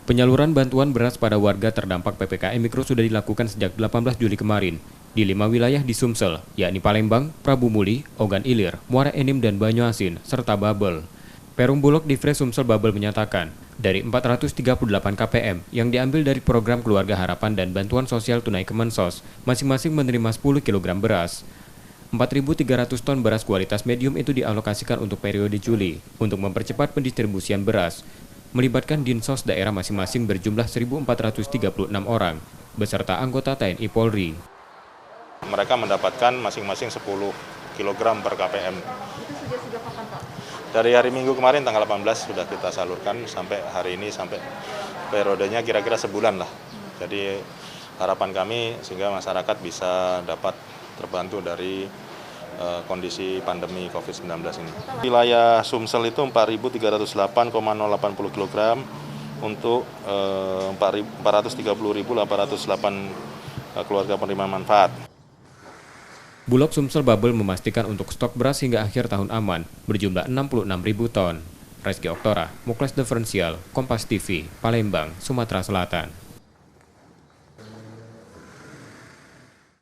Penyaluran bantuan beras pada warga terdampak PPKM Mikro sudah dilakukan sejak 18 Juli kemarin di 5 wilayah di Sumsel, yakni Palembang, Prabu Muli, Ogan Ilir, Muara Enim, dan Banyuasin, serta Babel. Perum Bulog di Fres Sumsel Babel menyatakan, dari 438 KPM yang diambil dari program Keluarga Harapan dan Bantuan Sosial Tunai Kemensos, masing-masing menerima 10 kg beras. 4.300 ton beras kualitas medium itu dialokasikan untuk periode Juli untuk mempercepat pendistribusian beras, melibatkan dinsos daerah masing-masing berjumlah 1.436 orang, beserta anggota TNI Polri. Mereka mendapatkan masing-masing 10 kg per KPM. Itu sejak kapan, Pak? Dari hari Minggu kemarin tanggal 18 sudah kita salurkan sampai hari ini, sampai periodenya kira-kira sebulan lah. Jadi harapan kami sehingga masyarakat bisa dapat terbantu dari kondisi pandemi COVID-19 ini. Wilayah Sumsel itu 4.308,080 kg untuk 430.808 keluarga penerima manfaat. Bulog Sumsel Babel memastikan untuk stok beras hingga akhir tahun aman berjumlah 66.000 ton. Reski Oktora, Muklas Diferensial, Kompas TV, Palembang, Sumatera Selatan.